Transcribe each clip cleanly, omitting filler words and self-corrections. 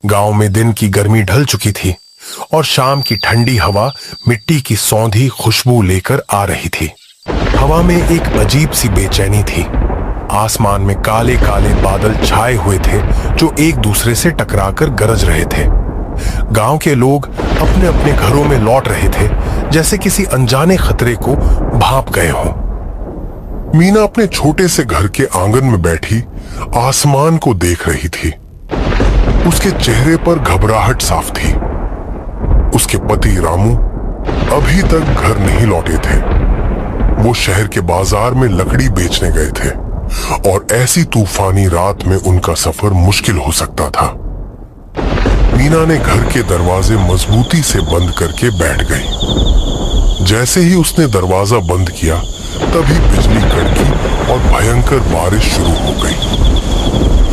गांव में दिन की गर्मी ढल चुकी थी और शाम की ठंडी हवा मिट्टी की सौंधी खुशबू लेकर आ रही थी। हवा में एक अजीब सी बेचैनी थी। आसमान में काले काले बादल छाए हुए थे जो एक दूसरे से टकराकर गरज रहे थे। गांव के लोग अपने अपने घरों में लौट रहे थे, जैसे किसी अनजाने खतरे को भांप गए हों। मीना अपने छोटे से घर के आंगन में बैठी आसमान को देख रही थी। उसके चेहरे पर घबराहट साफ थी। उसके पति रामू अभी तक घर नहीं लौटे थे। वो शहर के बाजार में लकड़ी बेचने गए थे और ऐसी तूफानी रात में उनका सफर मुश्किल हो सकता था। मीना ने घर के दरवाजे मजबूती से बंद करके बैठ गई। जैसे ही उसने दरवाजा बंद किया, तभी बिजली कड़की और भयंकर बारिश शुरू हो गई।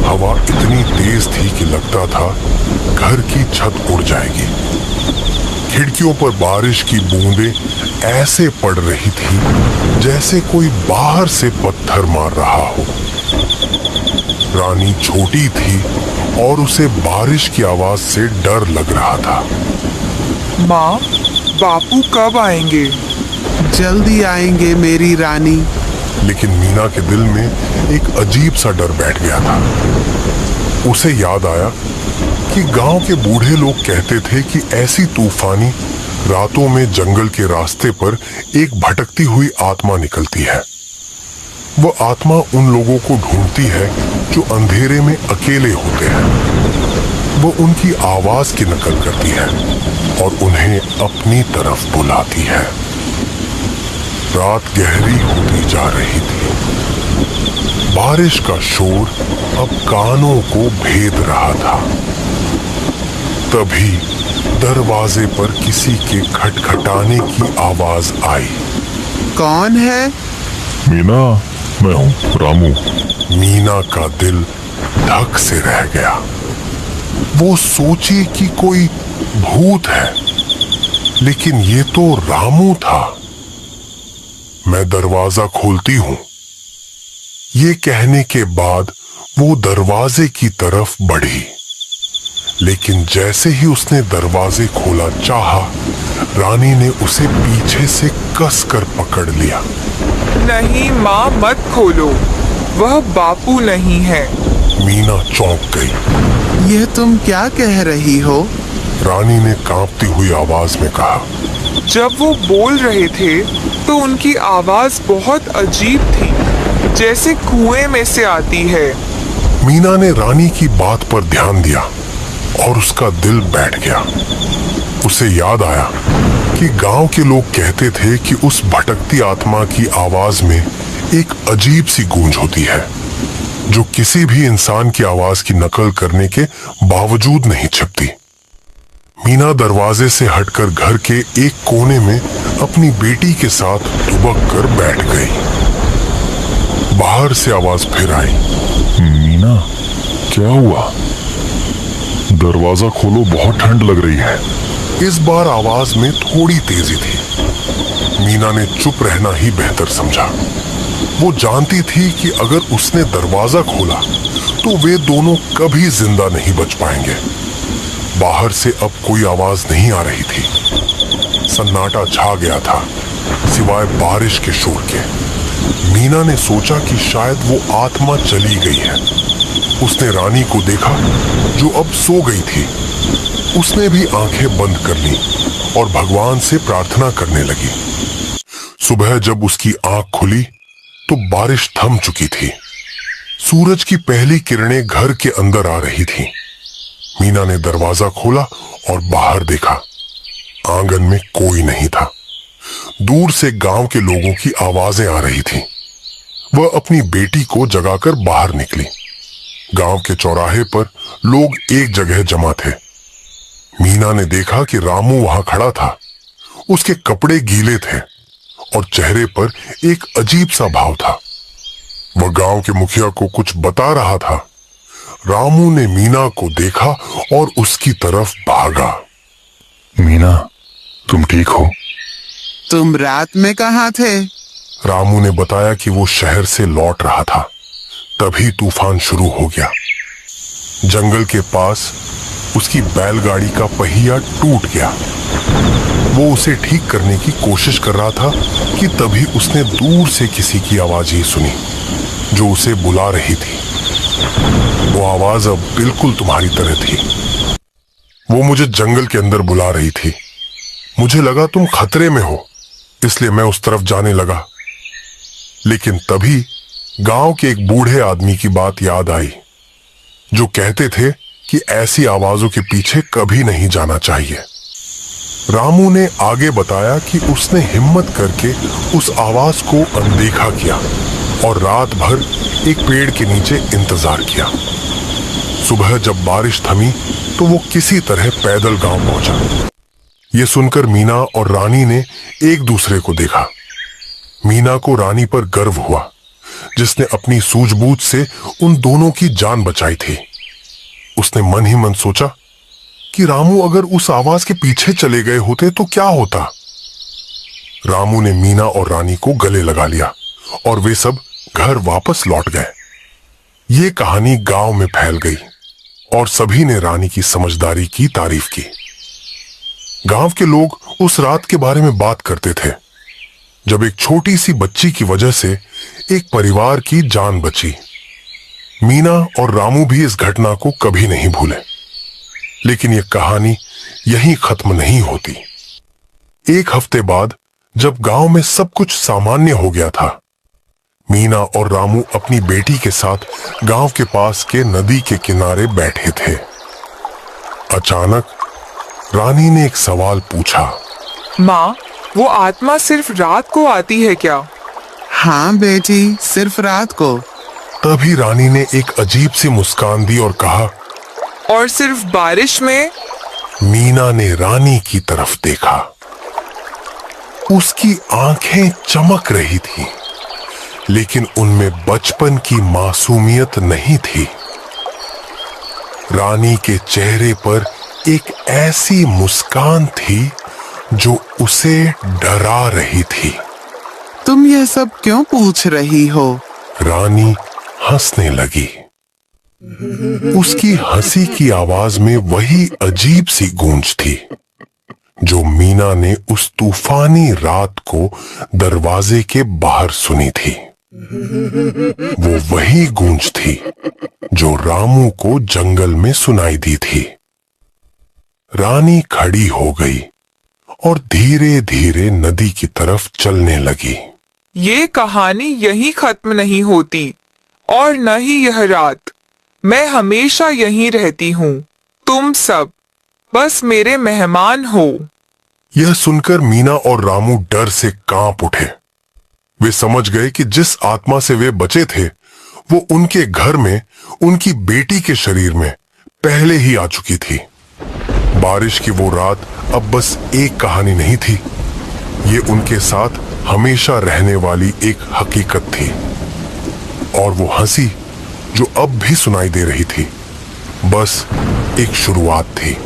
हवा इतनी तेज थी कि लगता था घर की छत उड़ जाएगी। खिड़कियों पर बारिश की बूंदें ऐसे पड़ रही थी जैसे कोई बाहर से पत्थर मार रहा हो। रानी छोटी थी और उसे बारिश की आवाज से डर लग रहा था। माँ, बापू कब आएंगे? जल्दी आएंगे मेरी रानी। लेकिन मीना के दिल में एक अजीब सा डर बैठ गया था। उसे याद आया कि गांव के बूढ़े लोग कहते थे कि ऐसी तूफानी रातों में जंगल के रास्ते पर एक भटकती हुई आत्मा निकलती है। वह आत्मा उन लोगों को ढूंढती है जो अंधेरे में अकेले होते हैं। वो उनकी आवाज की नकल करती है और उन्हें अपनी तरफ बुलाती है। रात गहरी होती जा रही थी। बारिश का शोर अब कानों को भेद रहा था। तभी दरवाजे पर किसी के खटखटाने की आवाज आई। कौन है? मीना, मैं हूँ रामू। मीना का दिल धक से रह गया। वो सोची कि कोई भूत है, लेकिन ये तो रामू था। मैं दरवाजा खोलती हूँ। ये कहने के बाद वो दरवाजे की तरफ बढ़ी, लेकिन जैसे ही उसने दरवाजे खोला चाहा, रानी ने उसे पीछे से कसकर पकड़ लिया। नहीं माँ, मत खोलो, वह बापू नहीं है। मीना चौंक गई। ये तुम क्या कह रही हो? रानी ने कांपती हुई आवाज में कहा। जब वो बोल रहे थे तो उनकी आवाज बहुत अजीब थी, जैसे कुएं में से आती है। मीना ने रानी की बात पर ध्यान दिया और उसका दिल बैठ गया। उसे याद आया कि गांव के लोग कहते थे कि उस भटकती आत्मा की आवाज में एक अजीब सी गूंज होती है जो किसी भी इंसान की आवाज की नकल करने के बावजूद नहीं छिपती। मीना दरवाजे से हटकर घर के एक कोने में अपनी बेटी के साथ दुबक कर बैठ गई। बाहर से आवाज फिर आई। मीना, क्या हुआ? दरवाजा खोलो, बहुत ठंड लग रही है। इस बार आवाज में थोड़ी तेजी थी। मीना ने चुप रहना ही बेहतर समझा। वो जानती थी कि अगर उसने दरवाजा खोला तो वे दोनों कभी जिंदा नहीं बच पाएंगे। बाहर से अब कोई आवाज नहीं आ रही थी। सन्नाटा छा गया था, सिवाय बारिश के शोर के। मीना ने सोचा कि शायद वो आत्मा चली गई है। उसने रानी को देखा जो अब सो गई थी। उसने भी आंखें बंद कर ली और भगवान से प्रार्थना करने लगी। सुबह जब उसकी आंख खुली तो बारिश थम चुकी थी। सूरज की पहली किरणें घर के अंदर आ रही थी। मीना ने दरवाजा खोला और बाहर देखा। आंगन में कोई नहीं था। दूर से गांव के लोगों की आवाजें आ रही थीं। वह अपनी बेटी को जगाकर बाहर निकली। गांव के चौराहे पर लोग एक जगह जमा थे। मीना ने देखा कि रामू वहां खड़ा था। उसके कपड़े गीले थे और चेहरे पर एक अजीब सा भाव था। वह गांव के मुखिया को कुछ बता रहा था। रामू ने मीना को देखा और उसकी तरफ भागा। मीना, तुम ठीक हो? तुम रात में कहाँ थे? रामू ने बताया कि वो शहर से लौट रहा था। तभी तूफान शुरू हो गया। जंगल के पास उसकी बैलगाड़ी का पहिया टूट गया। वो उसे ठीक करने की कोशिश कर रहा था कि तभी उसने दूर से किसी की आवाज ही सुनी जो उसे बुला रही थी। वो आवाज अब बिल्कुल तुम्हारी तरह थी। वो मुझे जंगल के अंदर बुला रही थी। मुझे लगा तुम खतरे में हो, इसलिए मैं उस तरफ जाने लगा। लेकिन तभी गांव के एक बूढ़े आदमी की बात याद आई जो कहते थे कि ऐसी आवाजों के पीछे कभी नहीं जाना चाहिए। रामू ने आगे बताया कि उसने हिम्मत करके उस आवाज को अनदेखा किया और रात भर एक पेड़ के नीचे इंतजार किया। सुबह जब बारिश थमी तो वो किसी तरह पैदल गांव पहुंचा। ये सुनकर मीना और रानी ने एक दूसरे को देखा। मीना को रानी पर गर्व हुआ जिसने अपनी सूझबूझ से उन दोनों की जान बचाई थी। उसने मन ही मन सोचा कि रामू अगर उस आवाज के पीछे चले गए होते तो क्या होता। रामू ने मीना और रानी को गले लगा लिया और वे सब घर वापस लौट गए। ये कहानी गांव में फैल गई और सभी ने रानी की समझदारी की तारीफ की। गांव के लोग उस रात के बारे में बात करते थे जब एक छोटी सी बच्ची की वजह से एक परिवार की जान बची। मीना और रामू भी इस घटना को कभी नहीं भूले। लेकिन यह कहानी यहीं खत्म नहीं होती। एक हफ्ते बाद जब गांव में सब कुछ सामान्य हो गया था, मीना और रामू अपनी बेटी के साथ गांव के पास के नदी के किनारे बैठे थे। अचानक रानी ने एक सवाल पूछा। माँ, वो आत्मा सिर्फ रात को आती है क्या? हाँ बेटी, सिर्फ रात को। तभी रानी ने एक अजीब सी मुस्कान दी और कहा, और सिर्फ बारिश में? मीना ने रानी की तरफ देखा। उसकी आंखें चमक रही थी, लेकिन उनमें बचपन की मासूमियत नहीं थी। रानी के चेहरे पर एक ऐसी मुस्कान थी जो उसे डरा रही थी। तुम यह सब क्यों पूछ रही हो? रानी हंसने लगी। उसकी हंसी की आवाज में वही अजीब सी गूंज थी जो मीना ने उस तूफानी रात को दरवाजे के बाहर सुनी थी। वो वही गूंज थी जो रामू को जंगल में सुनाई दी थी। रानी खड़ी हो गई और धीरे धीरे नदी की तरफ चलने लगी। ये कहानी यहीं खत्म नहीं होती और न ही यह रात। मैं हमेशा यहीं रहती हूँ। तुम सब बस मेरे मेहमान हो। यह सुनकर मीना और रामू डर से कांप उठे। वे समझ गए कि जिस आत्मा से वे बचे थे वो उनके घर में उनकी बेटी के शरीर में पहले ही आ चुकी थी। बारिश की वो रात अब बस एक कहानी नहीं थी, ये उनके साथ हमेशा रहने वाली एक हकीकत थी। और वो हंसी जो अब भी सुनाई दे रही थी बस एक शुरुआत थी।